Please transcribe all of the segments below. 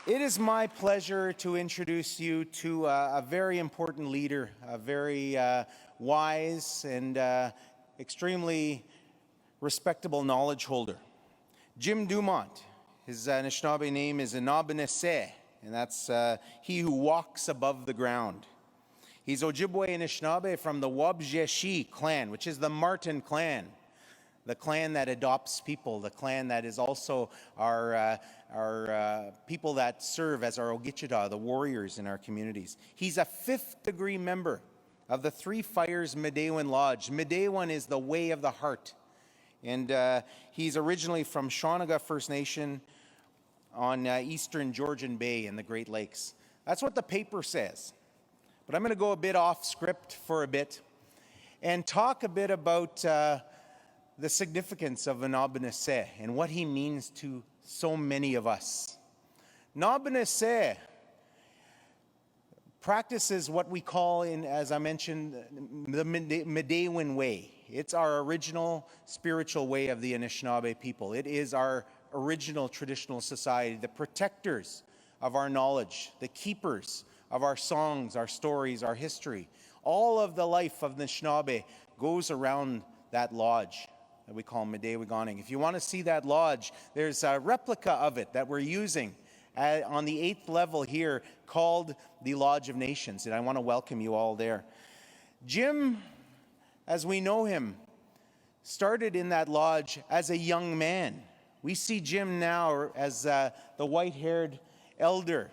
It is my pleasure to introduce you to a very important leader, a very wise and extremely respectable knowledge holder. Jim Dumont. His Anishinaabe name is Onaubinisay, and that's he who walks above the ground. He's Ojibwe Anishinaabe from the Wabjeshi clan, which is the Martin clan, the clan that adopts people, the clan that is also our people that serve as our Ogichida, the warriors in our communities. He's a fifth-degree member of the Three Fires Medewan Lodge. Medewan is the way of the heart. And he's originally from Shawniga First Nation on eastern Georgian Bay in the Great Lakes. That's what the paper says. But I'm going to go a bit off script for a bit and talk a bit about the significance of Onaubinisay and what he means to so many of us. Onaubinisay practices what we call, as I mentioned, the Medewan way. It's our original spiritual way of the Anishinaabe people. It is our original traditional society, the protectors of our knowledge, the keepers of our songs, our stories, our history. All of the life of the Anishinaabe goes around that lodge that we call Medewiganing. If you want to see that lodge, there's a replica of it that we're using on the 8th level here called the Lodge of Nations, and I want to welcome you all there. Jim, as we know him, started in that lodge as a young man. We see Jim now as the white-haired elder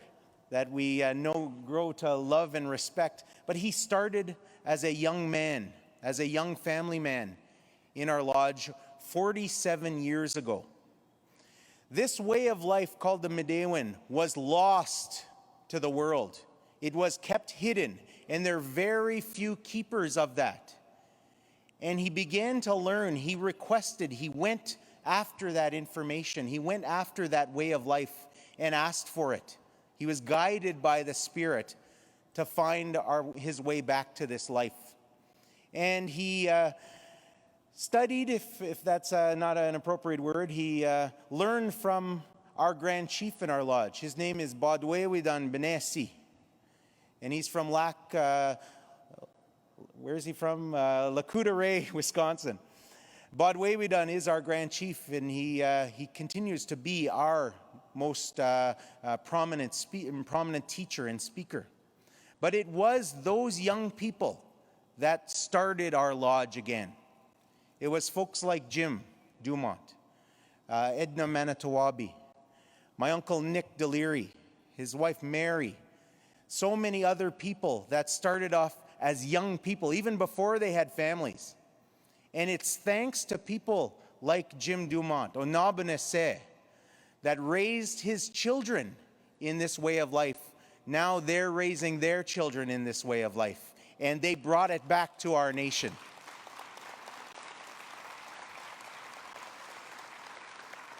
that we know grow to love and respect, but he started as a young man, as a young family man, in our lodge 47 years ago. This way of life called the Medewan was lost to the world. It was kept hidden, and there are very few keepers of that. And he began to learn, he requested, he went after that information, he went after that way of life and asked for it. He was guided by the Spirit to find his way back to this life. And he studied, if that's not an appropriate word, he learned from our grand chief in our lodge. His name is Onaubinisay, and he's from where is he from? Lacoudere, Wisconsin. Onaubinisay is our grand chief, and he continues to be our most prominent teacher and speaker. But it was those young people that started our lodge again. It was folks like Jim Dumont, Edna Manitowabi, my uncle Nick Deliri, his wife Mary, so many other people that started off as young people, even before they had families. And it's thanks to people like Jim Dumont, Onaubinisay, that raised his children in this way of life. Now they're raising their children in this way of life, and they brought it back to our nation.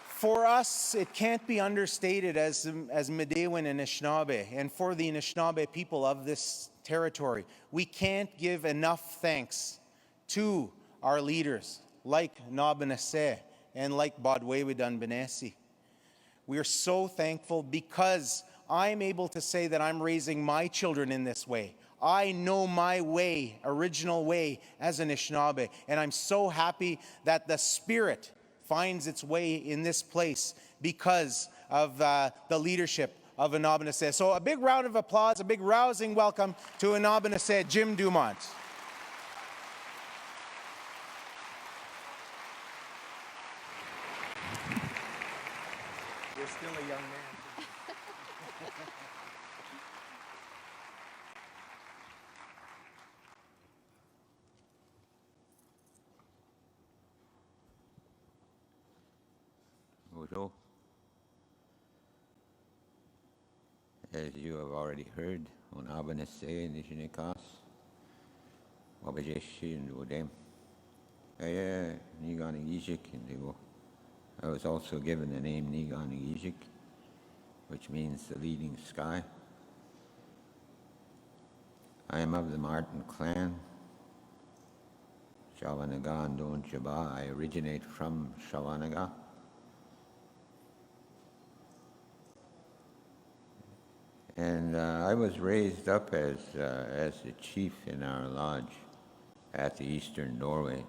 For us, it can't be understated as Medewan and Anishinaabe, and for the Anishinaabe people of this territory, we can't give enough thanks to our leaders like Onaubinisay and like Onaubinisay. We are so thankful because I'm able to say that I'm raising my children in this way. I know my way, original way, as an Anishinaabe, and I'm so happy that the Spirit finds its way in this place because of the leadership of Onaubinisay. So a big round of applause, a big rousing welcome to Onaubinisay, Jim Dumont. You're still a young man. Ojo. As you have already heard, Onaubinisay Nishinikas, Wabajeshi and Wodem. Nigan Yijik, and I was also given the name Nigan Yijik, which means the leading sky. I am of the Martin clan, Shawanaga and Don Jaba. I originate from Shawanaga. And I was raised up as the chief in our lodge at the eastern doorway.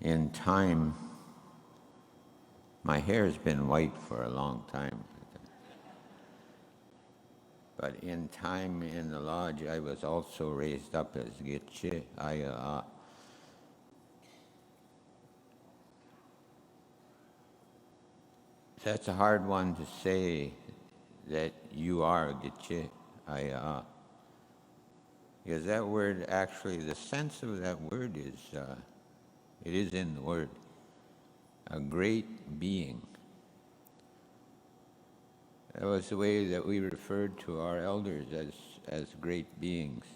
In time, my hair has been white for a long time. But in time in the lodge, I was also raised up as Gitche Aya. That's a hard one to say, that you are Gitche Aya. Because that word, actually, the sense of that word is, it is in the word, a great being. That was the way that we referred to our elders, as great beings.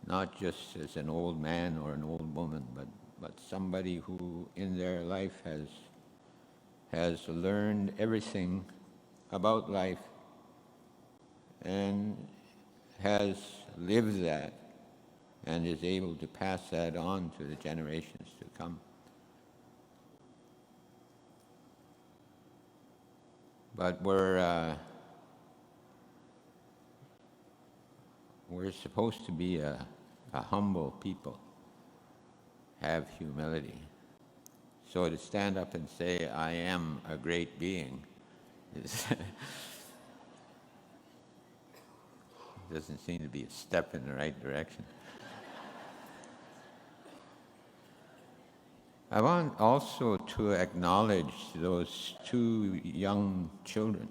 Not just as an old man or an old woman, but somebody who in their life has learned everything about life and has lived that and is able to pass that on to the generations to come. But we're supposed to be a humble people, have humility. So to stand up and say, I am a great being, doesn't seem to be a step in the right direction. I want also to acknowledge those two young children.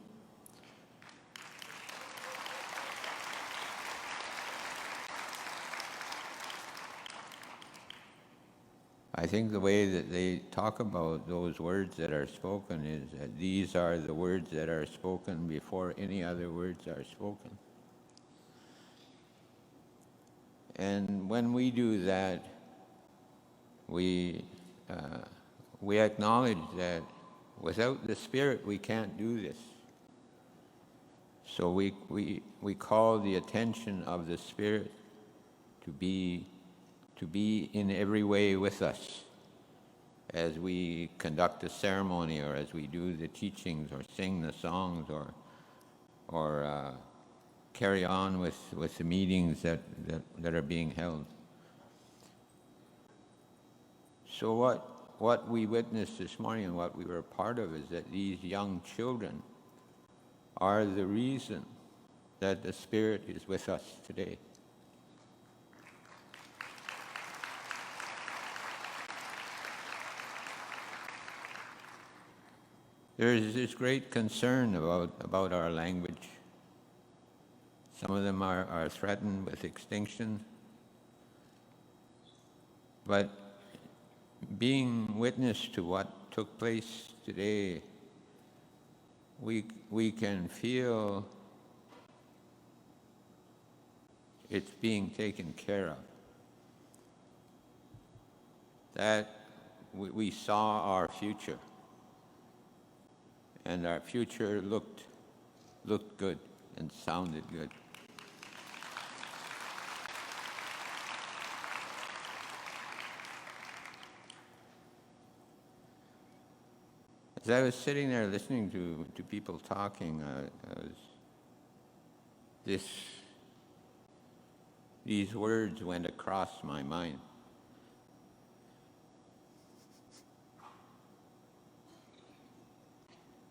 I think the way that they talk about those words that are spoken is that these are the words that are spoken before any other words are spoken. And when we do that, we acknowledge that without the Spirit we can't do this. So we call the attention of the Spirit to be in every way with us as we conduct the ceremony, or as we do the teachings, or sing the songs, or carry on with the meetings that are being held. So what we witnessed this morning and what we were a part of is that these young children are the reason that the Spirit is with us today. There is this great concern about our language. Some of them are threatened with extinction. But being witness to what took place today, we can feel it's being taken care of. That we saw our future, and our future looked good and sounded good. As I was sitting there listening to people talking, these words went across my mind.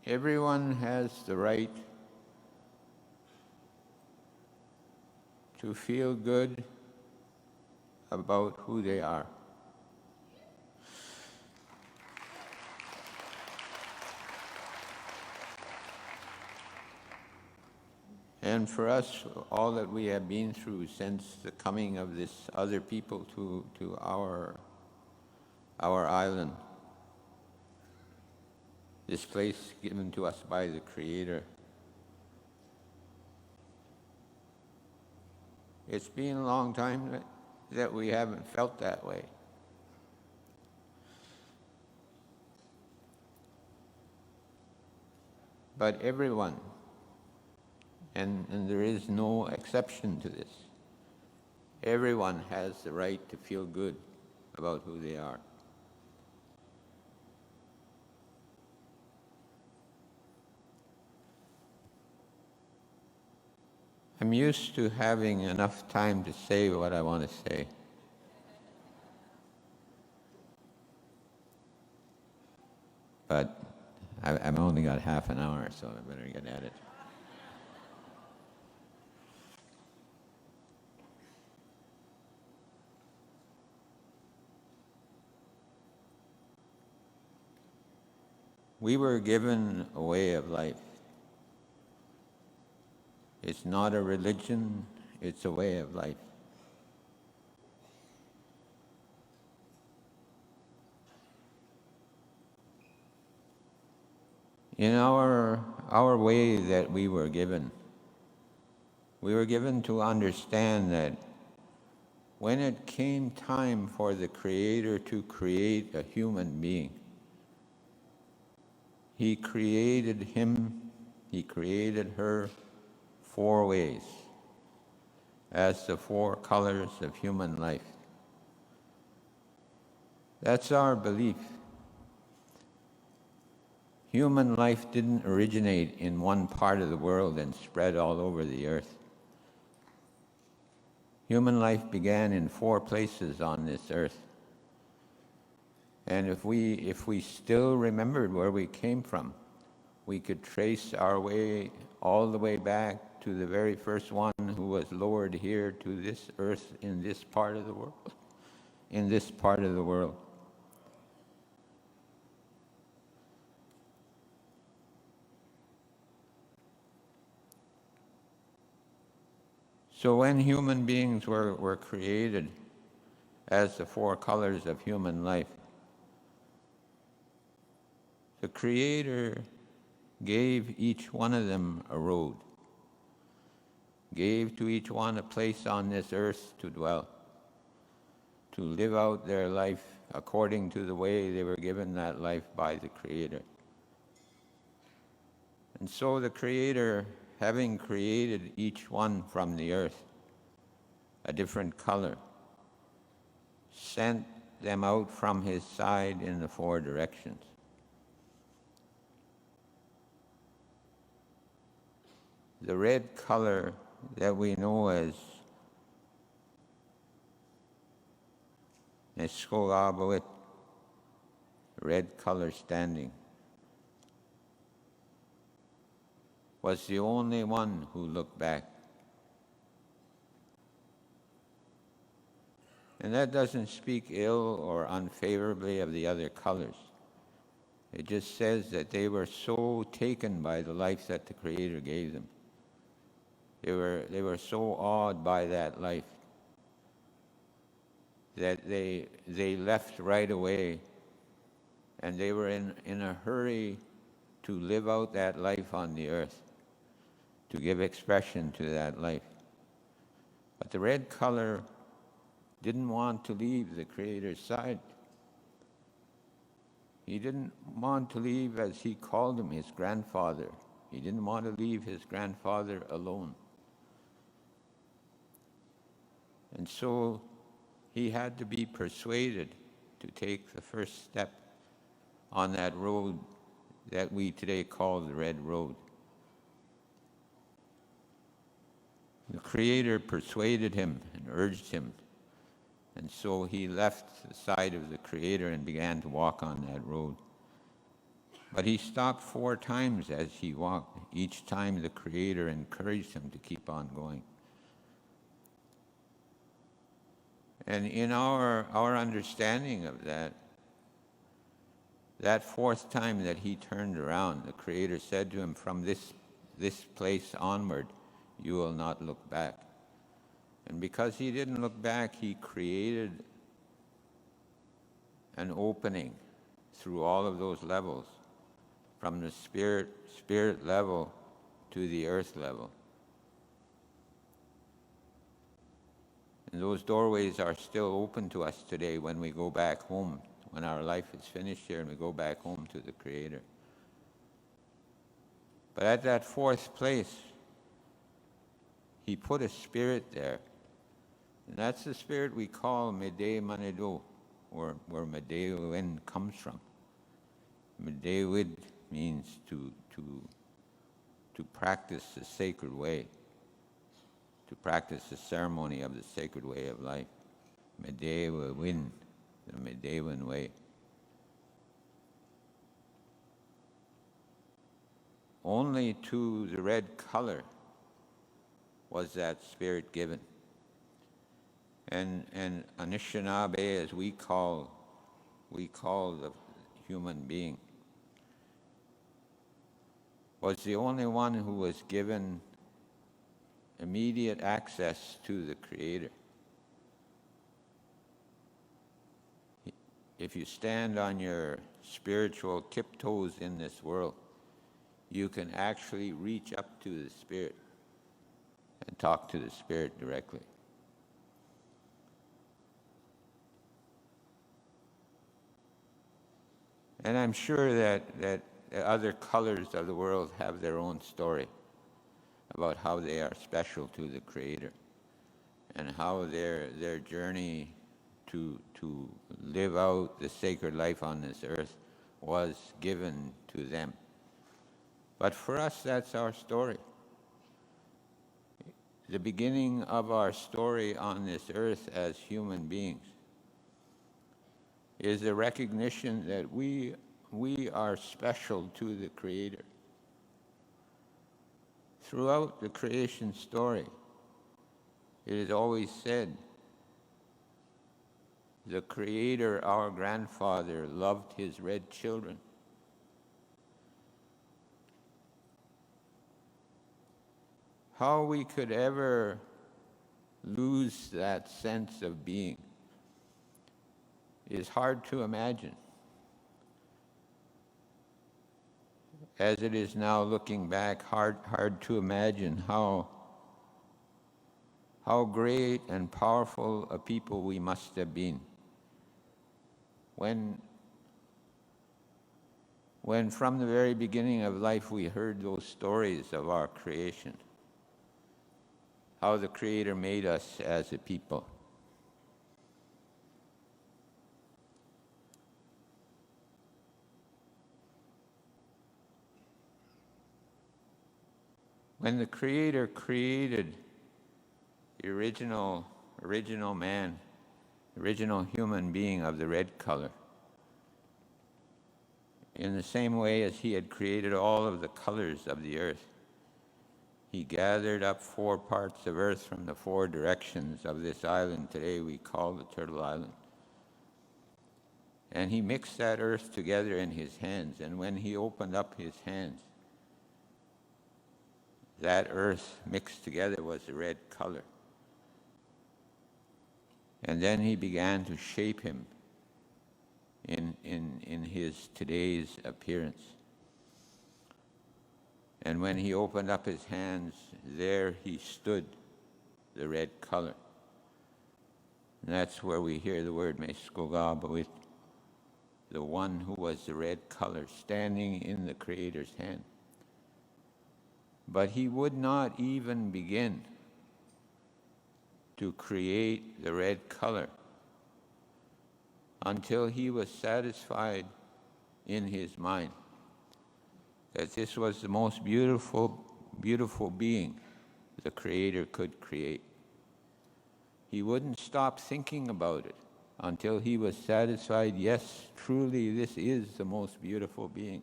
Everyone has the right to feel good about who they are. And for us, all that we have been through since the coming of this other people to our island, this place given to us by the Creator, it's been a long time that we haven't felt that way. But everyone, and there is no exception to this, Everyone has the right to feel good about who they are. I'm used to having enough time to say what I want to say. But I've only got half an hour, so I better get at it. We were given a way of life. It's not a religion, it's a way of life. In our way that we were given to understand that when it came time for the Creator to create a human being, He created him, He created her 4 ways, as the 4 colors of human life. That's our belief. Human life didn't originate in one part of the world and spread all over the earth. Human life began in 4 places on this earth. And if we still remembered where we came from, we could trace our way all the way back to the very first one who was lowered here to this earth in this part of the world. In this part of the world. So when human beings were created as the 4 colors of human life, the Creator gave each one of them a road, gave to each one a place on this earth to dwell, to live out their life according to the way they were given that life by the Creator. And so the Creator, having created each one from the earth, a different color, sent them out from His side in the 4 directions. The red color that we know as Neskogabawit, red color standing, was the only one who looked back. And that doesn't speak ill or unfavorably of the other colors. It just says that they were so taken by the life that the Creator gave them. They were so awed by that life that they left right away, and they were in a hurry to live out that life on the earth, to give expression to that life. But the red color didn't want to leave the Creator's side. He didn't want to leave, as He called him, His grandfather. He didn't want to leave His grandfather alone. And so he had to be persuaded to take the first step on that road that we today call the Red Road. The Creator persuaded him and urged him, and so he left the side of the Creator and began to walk on that road. But he stopped 4 times as he walked. Each time the Creator encouraged him to keep on going. And in our understanding of that 4th time that he turned around, the Creator said to him, from this place onward, you will not look back. And because he didn't look back, he created an opening through all of those levels, from the spirit level to the earth level. And those doorways are still open to us today when we go back home, when our life is finished here and we go back home to the Creator. But at that 4th place, He put a spirit there And that's the spirit we call Mede Manedo, or where Medewin comes from. Medewid means to practice the sacred way, to practice the ceremony of the sacred way of life. Medewin, the Medewin way. Only to the red color was that spirit given. And Anishinaabe, as we call the human being, was the only one who was given immediate access to the Creator. If you stand on your spiritual tiptoes in this world, you can actually reach up to the Spirit and talk to the Spirit directly. And I'm sure that the other colors of the world have their own story about how they are special to the Creator and how their journey to live out the sacred life on this earth was given to them. But for us, that's our story. The beginning of our story on this earth as human beings is a recognition that we are special to the Creator. Throughout the creation story, it is always said, the Creator, our grandfather, loved his red children. How we could ever lose that sense of being is hard to imagine. As it is now looking back, hard to imagine how great and powerful a people we must have been when from the very beginning of life we heard those stories of our creation, how the Creator made us as a people. When the Creator created the original man, original human being of the red color, in the same way as he had created all of the colors of the earth, he gathered up 4 parts of earth from the 4 directions of this island today we call the Turtle Island. And he mixed that earth together in his hands, and when he opened up his hands, that earth mixed together was the red color. And then he began to shape him in his today's appearance. And when he opened up his hands, there he stood, the red color. And that's where we hear the word Meskogabawit, the one who was the red color, standing in the Creator's hand. But he would not even begin to create the red color until he was satisfied in his mind that this was the most beautiful being the Creator could create. He wouldn't stop thinking about it until he was satisfied, yes, truly this is the most beautiful being.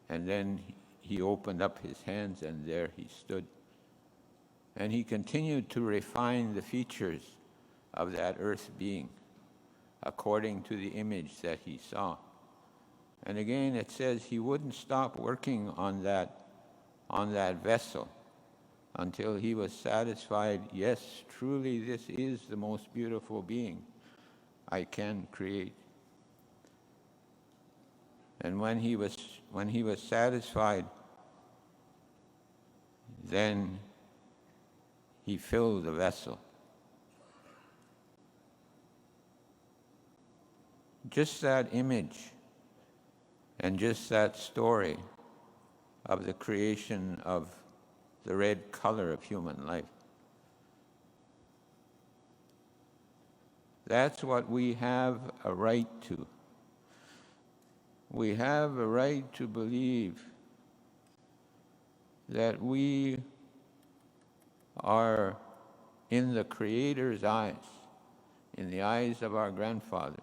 And then he opened up his hands, and there he stood. And he continued to refine the features of that earth being according to the image that he saw. And again, it says he wouldn't stop working on that vessel until he was satisfied, yes, truly this is the most beautiful being I can create. And when he was satisfied, then he filled the vessel. Just that image and just that story of the creation of the red color of human life That's what we have a right to. We have a right to believe that we are in the Creator's eyes, in the eyes of our grandfather,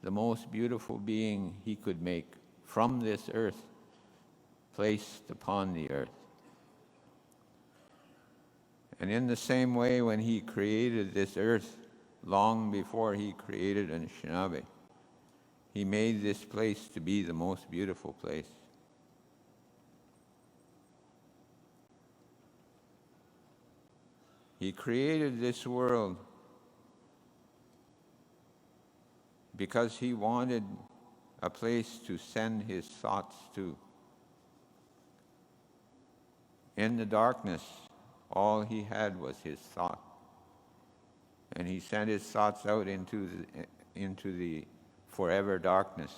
the most beautiful being he could make from this earth, placed upon the earth. And in the same way, when he created this earth, long before he created Anishinaabe, he made this place to be the most beautiful place. He created this world because he wanted a place to send his thoughts to. In the darkness, all he had was his thought. And he sent his thoughts out into the forever darkness.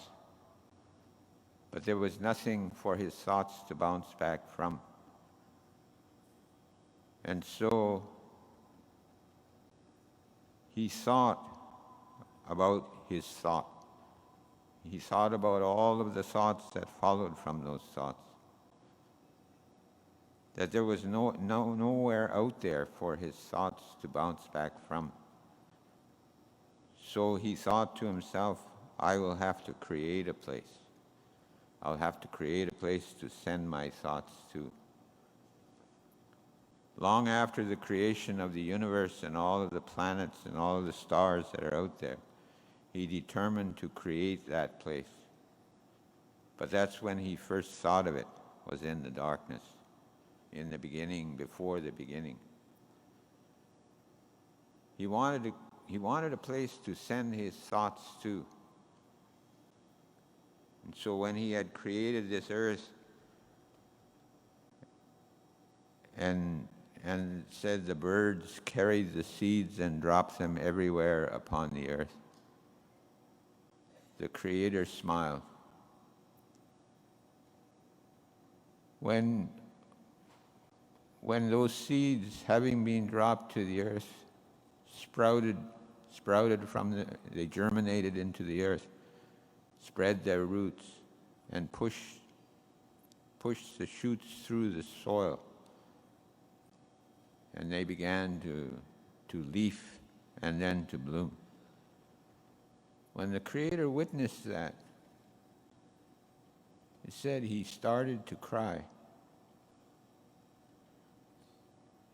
But there was nothing for his thoughts to bounce back from. And so he thought about his thought. He thought about all of the thoughts that followed from those thoughts. That there was nowhere out there for his thoughts to bounce back from. So he thought to himself, I will have to create a place. I'll have to create a place to send my thoughts to. Long after the creation of the universe and all of the planets and all of the stars that are out there, he determined to create that place. But that's when he first thought of it, was in the darkness, in the beginning, before the beginning. He wanted a place to send his thoughts to. And so when he had created this earth and said the birds carried the seeds and dropped them everywhere upon the earth, the Creator smiled. When those seeds, having been dropped to the earth, sprouted from they germinated into the earth, spread their roots, and pushed the shoots through the soil, and they began to leaf and then to bloom. When the Creator witnessed that, it said he started to cry.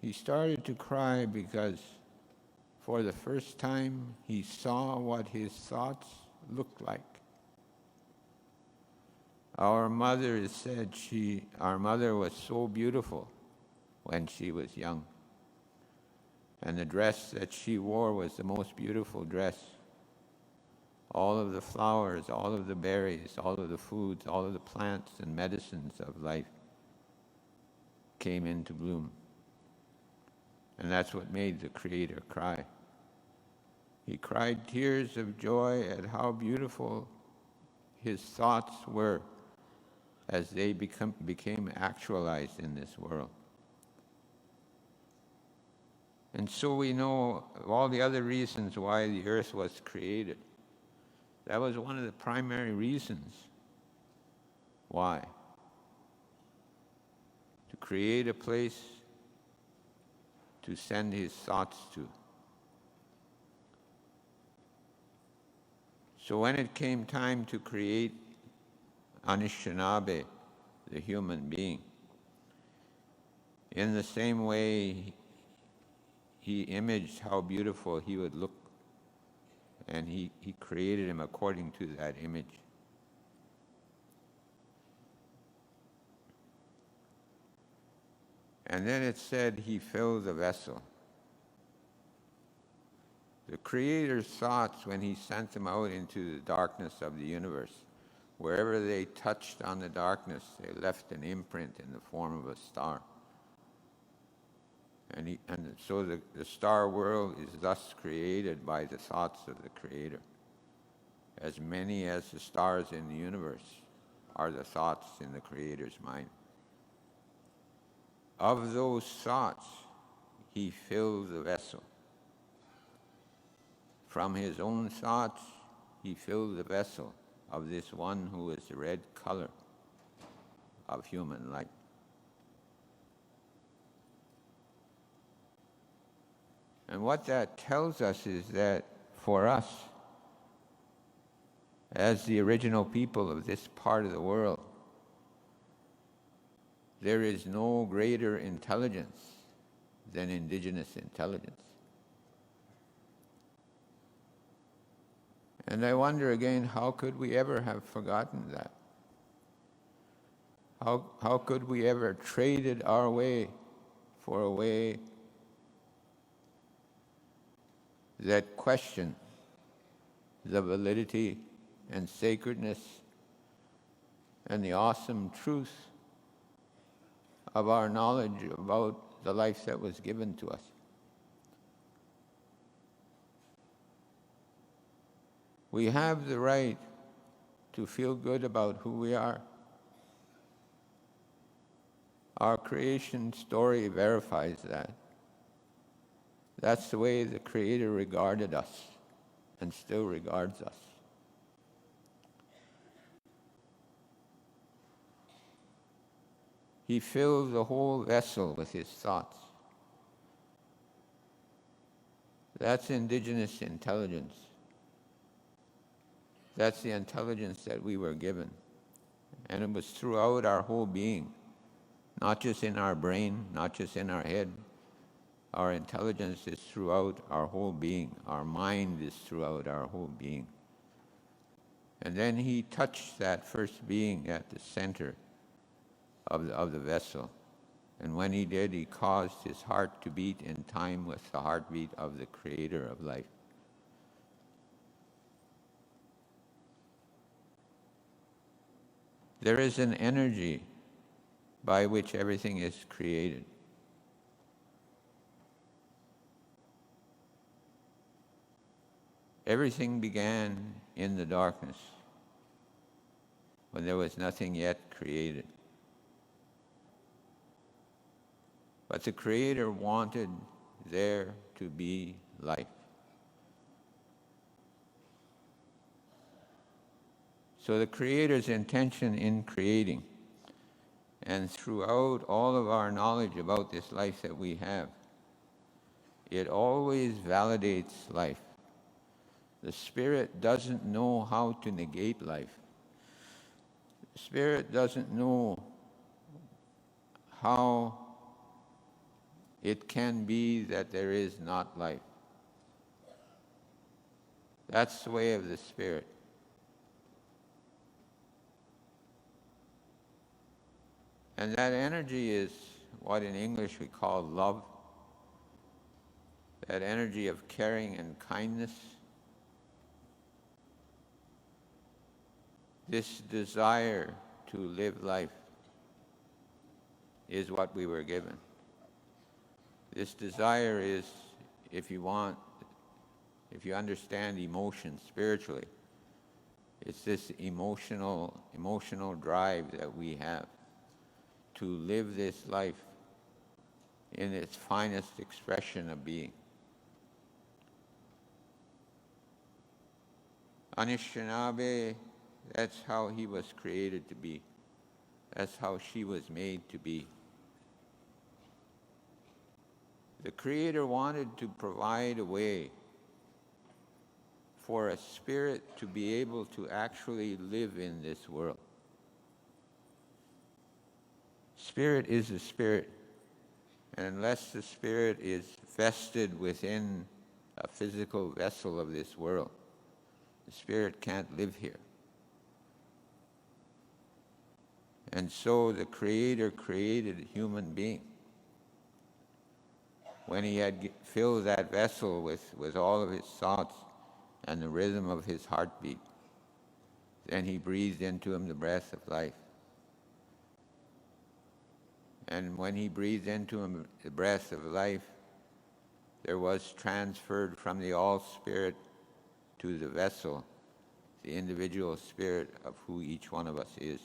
He started to cry because for the first time he saw what his thoughts looked like. Our mother said our mother was so beautiful when she was young. And the dress that she wore was the most beautiful dress. All of the flowers, all of the berries, all of the foods, all of the plants and medicines of life came into bloom. And that's what made the Creator cry. He cried tears of joy at how beautiful his thoughts were as they became actualized in this world. And so we know all the other reasons why the earth was created. That was one of the primary reasons why. To create a place to send his thoughts to. So when it came time to create Anishinaabe, the human being, in the same way he imaged how beautiful he would look, and he created him according to that image. And then it said he filled the vessel. The Creator's thoughts, when he sent them out into the darkness of the universe, wherever they touched on the darkness, they left an imprint in the form of a star. And so the star world is thus created by the thoughts of the Creator. As many as the stars in the universe are the thoughts in the Creator's mind. Of those thoughts, he filled the vessel. from his own thoughts, he filled the vessel of this one who is the red color of human life. And what that tells us is that for us, as the original people of this part of the world, there is no greater intelligence than indigenous intelligence. And I wonder again, how could we ever have forgotten that? How could we ever traded our way for a way that questioned the validity and sacredness and the awesome truth of our knowledge about the life that was given to us? We have the right to feel good about who we are. Our creation story verifies that. That's the way the Creator regarded us and still regards us. He filled the whole vessel with his thoughts. That's indigenous intelligence. That's the intelligence that we were given. And it was throughout our whole being, not just in our brain, not just in our head. Our intelligence is throughout our whole being. Our mind is throughout our whole being. And then he touched that first being at the center of the vessel. And when he did, he caused his heart to beat in time with the heartbeat of the Creator of life. There is an energy by which everything is created. Everything began in the darkness, when there was nothing yet created. But the Creator wanted there to be life. So the Creator's intention in creating, and throughout all of our knowledge about this life that we have, it always validates life. The Spirit doesn't know how to negate life. The Spirit doesn't know how it can be that there is not life. That's the way of the Spirit. And that energy is what in English we call love. That energy of caring and kindness. This desire to live life is what we were given. This desire is, if you understand emotion spiritually, it's this emotional drive that we have to live this life in its finest expression of being. Anishinaabe, that's how he was created to be. That's how she was made to be. The Creator wanted to provide a way for a spirit to be able to actually live in this world. Spirit is a spirit, and unless the spirit is vested within a physical vessel of this world, the spirit can't live here. And so the Creator created a human being. When he had filled that vessel with all of his thoughts and the rhythm of his heartbeat, then he breathed into him the breath of life. And when he breathed into him the breath of life, there was transferred from the all-spirit to the vessel, the individual spirit of who each one of us is.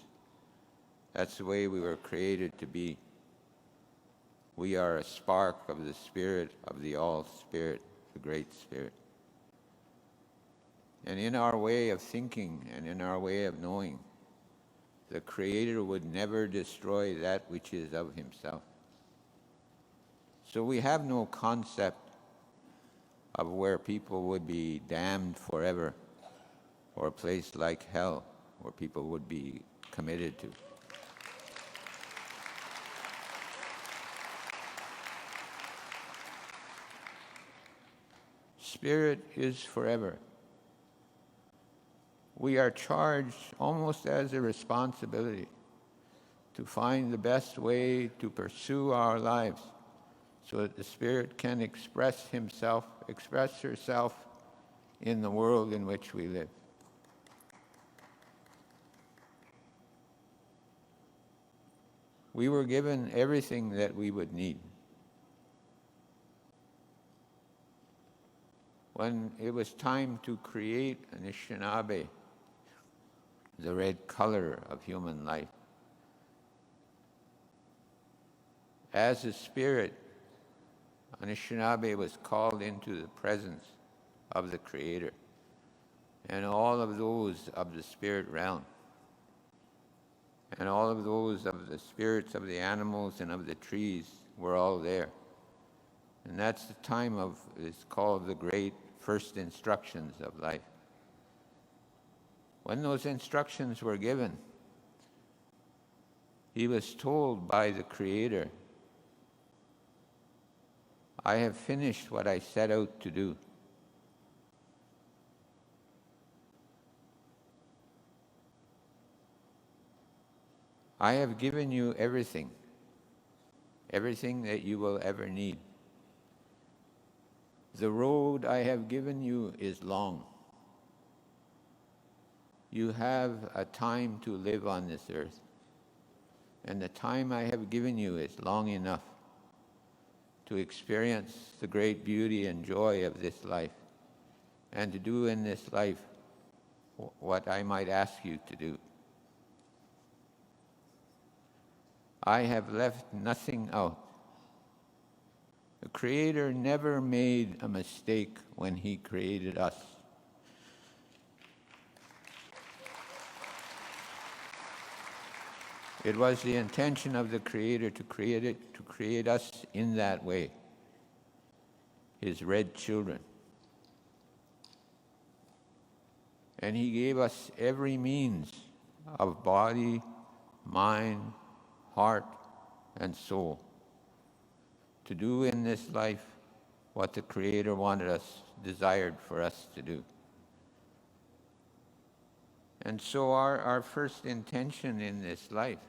That's the way we were created to be. We are a spark of the Spirit of the All-Spirit, the Great Spirit. And in our way of thinking and in our way of knowing, the Creator would never destroy that which is of Himself. So we have no concept of where people would be damned forever, or a place like hell where people would be committed to. Spirit is forever. We are charged almost as a responsibility to find the best way to pursue our lives so that the Spirit can express herself in the world in which we live. We were given everything that we would need. When it was time to create Anishinaabe, the red color of human life, as a spirit, Anishinaabe was called into the presence of the Creator and all of those of the spirit realm and all of those of the spirits of the animals and of the trees were all there. And that's the time of, it's called the great first instructions of life. When those instructions were given, he was told by the Creator, I have finished what I set out to do. I have given you everything that you will ever need. The road I have given you is long. You have a time to live on this earth, and the time I have given you is long enough to experience the great beauty and joy of this life, and to do in this life what I might ask you to do. I have left nothing out. The Creator never made a mistake when He created us. It was the intention of the Creator to create us in that way, His red children. And He gave us every means of body, mind, heart, and soul to do in this life what the Creator desired for us to do. And so our first intention in this life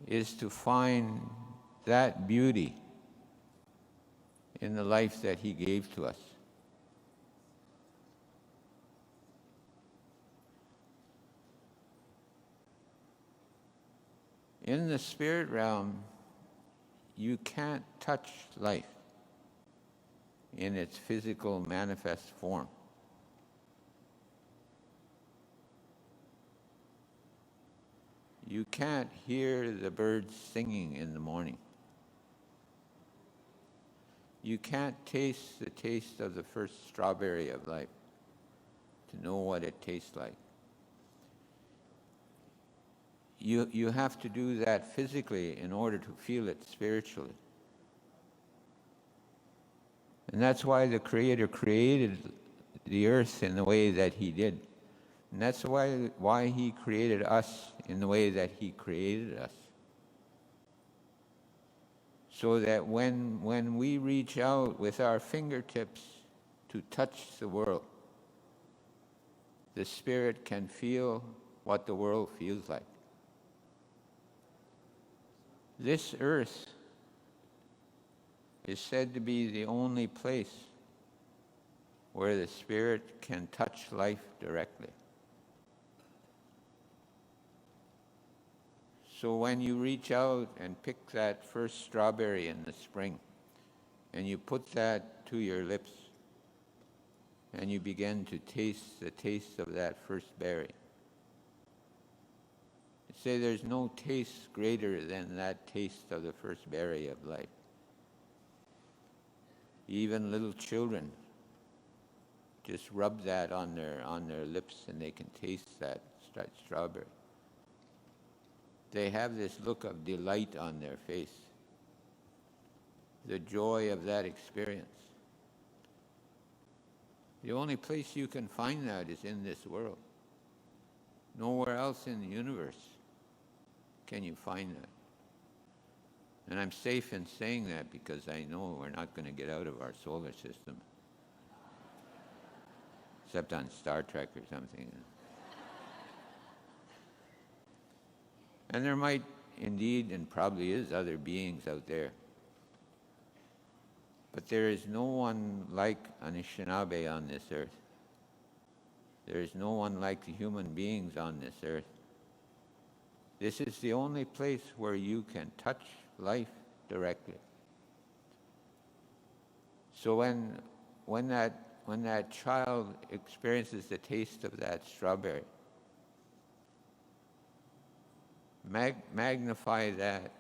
is to find that beauty in the life that He gave to us. In the spirit realm, you can't touch life in its physical manifest form. You can't hear the birds singing in the morning. You can't taste the taste of the first strawberry of life to know what it tastes like. You have to do that physically in order to feel it spiritually. And that's why the Creator created the earth in the way that He did. And that's why He created us in the way that He created us. So that when we reach out with our fingertips to touch the world, the Spirit can feel what the world feels like. This earth is said to be the only place where the Spirit can touch life directly. So when you reach out and pick that first strawberry in the spring, and you put that to your lips, and you begin to taste the taste of that first berry, say there's no taste greater than that taste of the first berry of life. Even little children just rub that on their lips and they can taste that strawberry. They have this look of delight on their face, the joy of that experience. The only place you can find that is in this world. Nowhere else in the universe can you find that. And I'm safe in saying that because I know we're not going to get out of our solar system. Except on Star Trek or something. And there might indeed, and probably is, other beings out there. But there is no one like Anishinaabe on this earth. There is no one like the human beings on this earth. This is the only place where you can touch life directly. So when that child experiences the taste of that strawberry, magnify that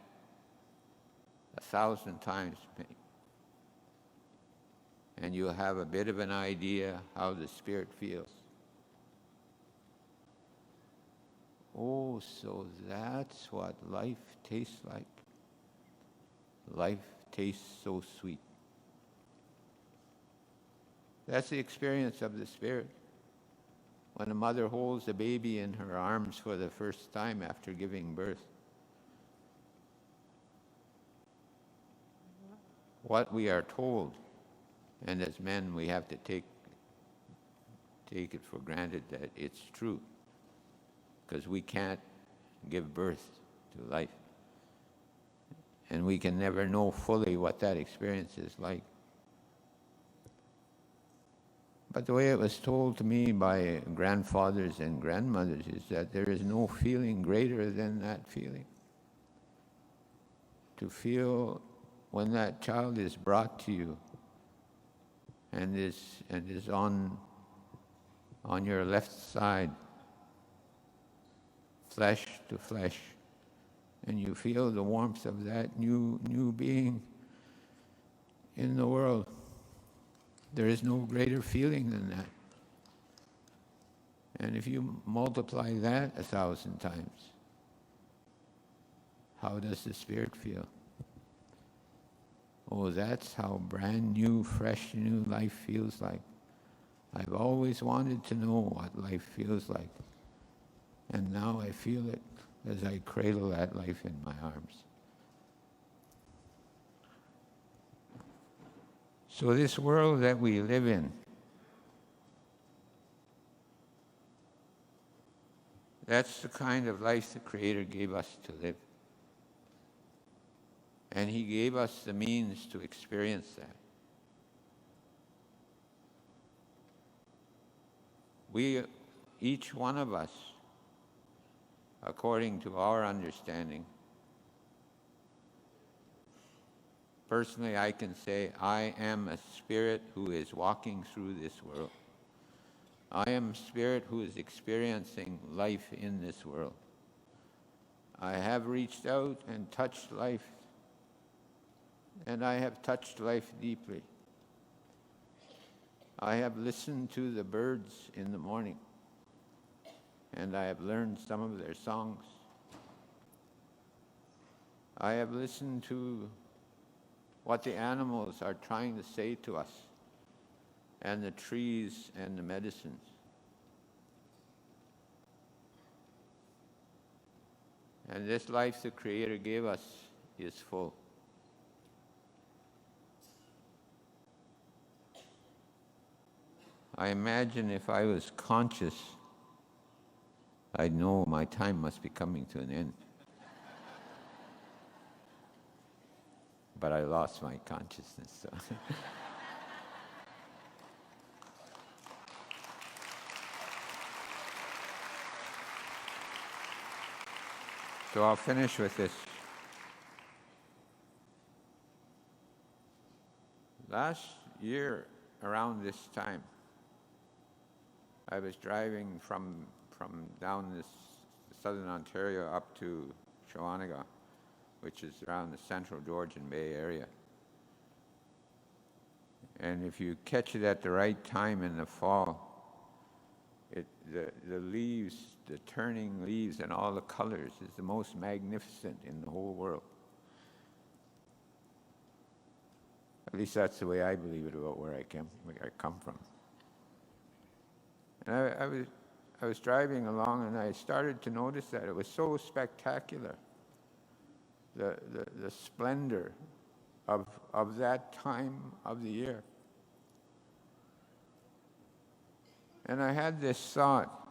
1,000 times, and you'll have a bit of an idea how the spirit feels. Oh, so that's what life tastes like. Life tastes so sweet. That's the experience of the spirit. When a mother holds a baby in her arms for the first time after giving birth, what we are told, and as men we have to take it for granted that it's true, because we can't give birth to life. And we can never know fully what that experience is like. But the way it was told to me by grandfathers and grandmothers is that there is no feeling greater than that feeling. To feel when that child is brought to you and is on your left side, flesh to flesh, and you feel the warmth of that new being in the world. There is no greater feeling than that. And if you multiply that 1,000 times, how does the spirit feel? Oh, that's how brand new, fresh, new life feels like. I've always wanted to know what life feels like. And now I feel it as I cradle that life in my arms. So this world that we live in, that's the kind of life the Creator gave us to live. And He gave us the means to experience that. We, each one of us, according to our understanding, personally, I can say, I am a spirit who is walking through this world. I am a spirit who is experiencing life in this world. I have reached out and touched life, and I have touched life deeply. I have listened to the birds in the morning, and I have learned some of their songs. I have listened to what the animals are trying to say to us, and the trees and the medicines. And this life the Creator gave us is full. I imagine if I was conscious, I'd know my time must be coming to an end. But I lost my consciousness. So. So I'll finish with this. Last year, around this time, I was driving from down this southern Ontario up to Shawanaga, which is around the central Georgian Bay area. And if you catch it at the right time in the fall, the leaves, the turning leaves and all the colors is the most magnificent in the whole world. At least that's the way I believe it about where I come from. And I was driving along and I started to notice that it was so spectacular, the splendor of that time of the year. And I had this thought,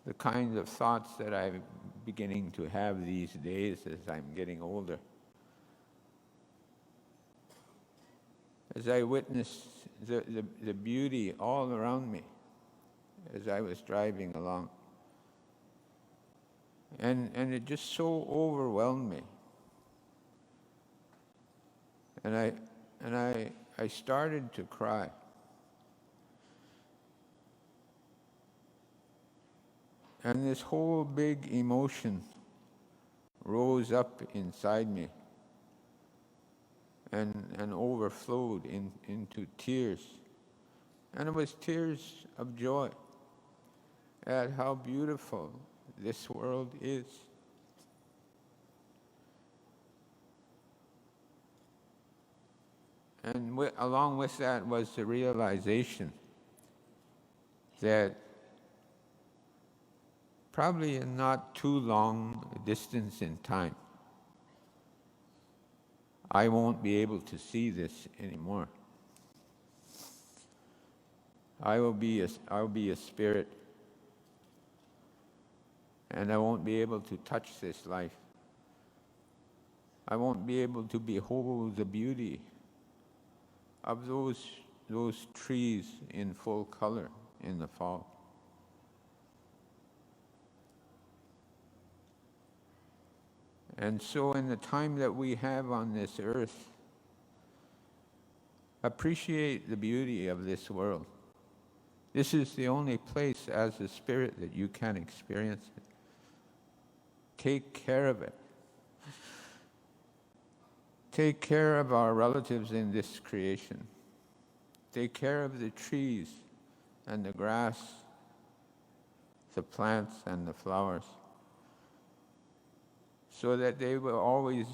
the kind of thoughts that I'm beginning to have these days as I'm getting older. As I witnessed the beauty all around me as I was driving along. And it just so overwhelmed me. And I started to cry. And this whole big emotion rose up inside me and overflowed into tears. And it was tears of joy at how beautiful this world is. And along with that was the realization that probably in not too long a distance in time, I won't be able to see this anymore. I'll be a spirit, and I won't be able to touch this life. I won't be able to behold the beauty of those trees in full color in the fall. And so in the time that we have on this earth, appreciate the beauty of this world. This is the only place as a spirit that you can experience it. Take care of it. Take care of our relatives in this creation. Take care of the trees and the grass, the plants and the flowers, so that they will always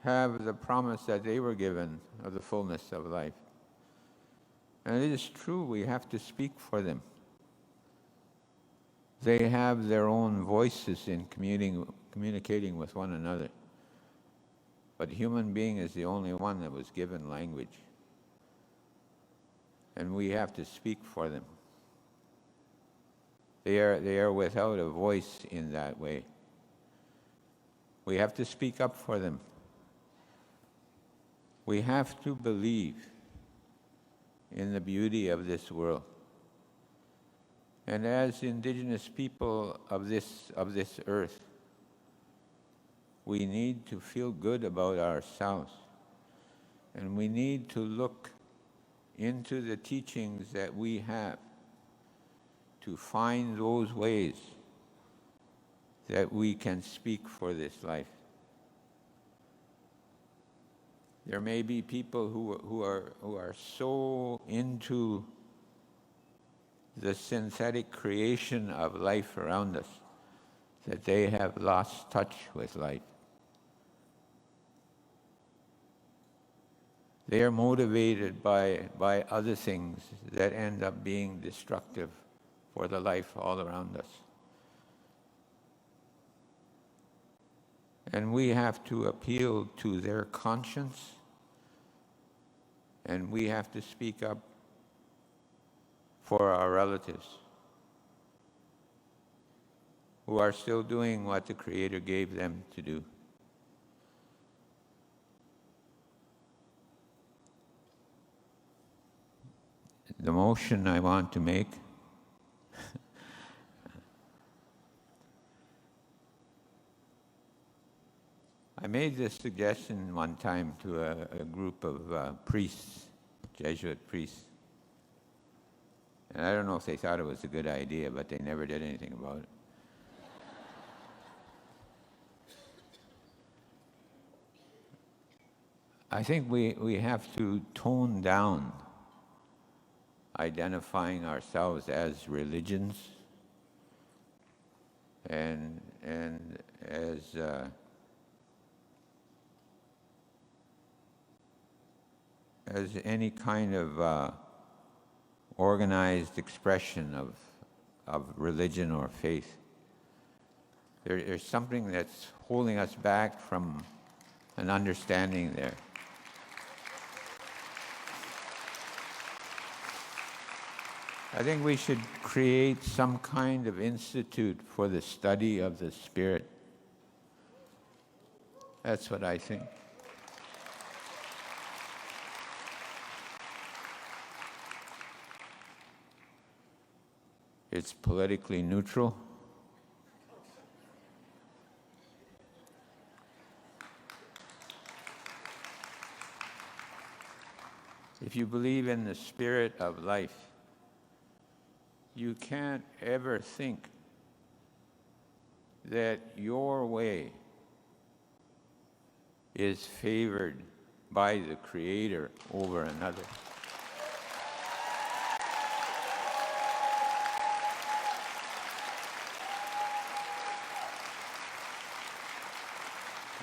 have the promise that they were given of the fullness of life. And it is true, we have to speak for them. They have their own voices in communicating with one another. But the human being is the only one that was given language. And we have to speak for them. They are without a voice in that way. We have to speak up for them. We have to believe in the beauty of this world. And as indigenous people of this earth, we need to feel good about ourselves. And we need to look into the teachings that we have to find those ways that we can speak for this life. There may be people who are so into the synthetic creation of life around us that they have lost touch with life. They are motivated by other things that end up being destructive for the life all around us. And we have to appeal to their conscience, and we have to speak up for our relatives who are still doing what the Creator gave them to do. The motion I want to make I made this suggestion one time to a group of priests, Jesuit priests. And I don't know if they thought it was a good idea, but they never did anything about it. I think we have to tone down identifying ourselves as religions and as any kind of organized expression of religion or faith. There's something that's holding us back from an understanding there. I think we should create some kind of institute for the study of the Spirit. That's what I think. It's politically neutral. If you believe in the spirit of life, you can't ever think that your way is favored by the Creator over another.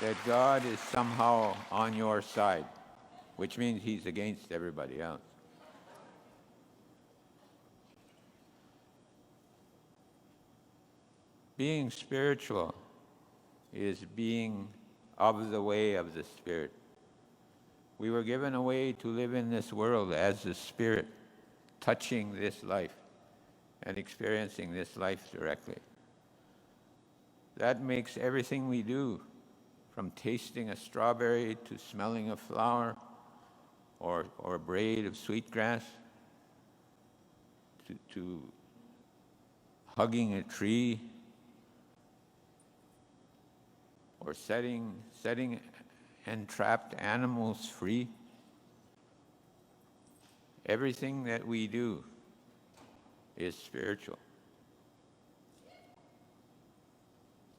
That God is somehow on your side, which means He's against everybody else. Being spiritual is being of the way of the Spirit. We were given a way to live in this world as the Spirit, touching this life and experiencing this life directly. That makes everything we do, from tasting a strawberry to smelling a flower or a braid of sweetgrass to hugging a tree or setting entrapped animals free. Everything that we do is spiritual.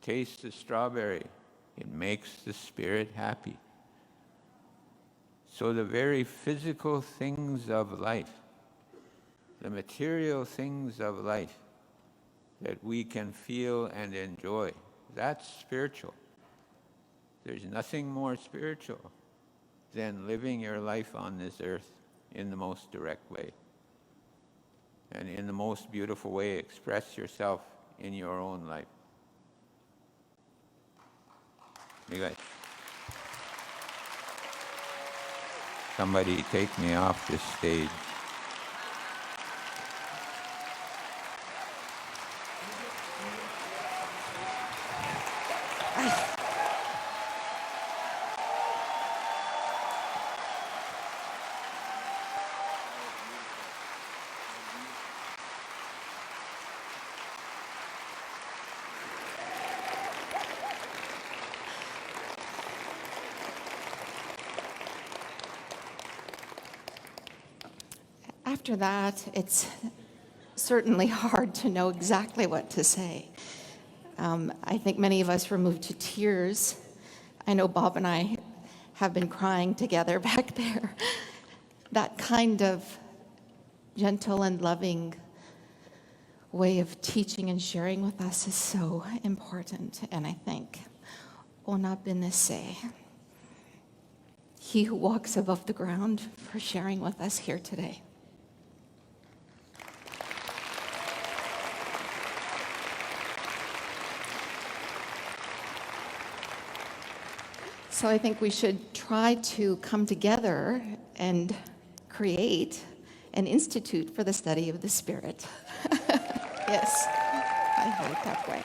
Taste the strawberry. It makes the spirit happy. So the very physical things of life, the material things of life that we can feel and enjoy, that's spiritual. There's nothing more spiritual than living your life on this earth in the most direct way. And in the most beautiful way, express yourself in your own life. You guys, somebody take me off this stage. After that, it's certainly hard to know exactly what to say. I think many of us were moved to tears. I know Bob and I have been crying together back there. That kind of gentle and loving way of teaching and sharing with us is so important. And I think Onaubinisay, He who walks above the ground, for sharing with us here today. So I think we should try to come together and create an institute for the study of the Spirit. Yes, I hope that way.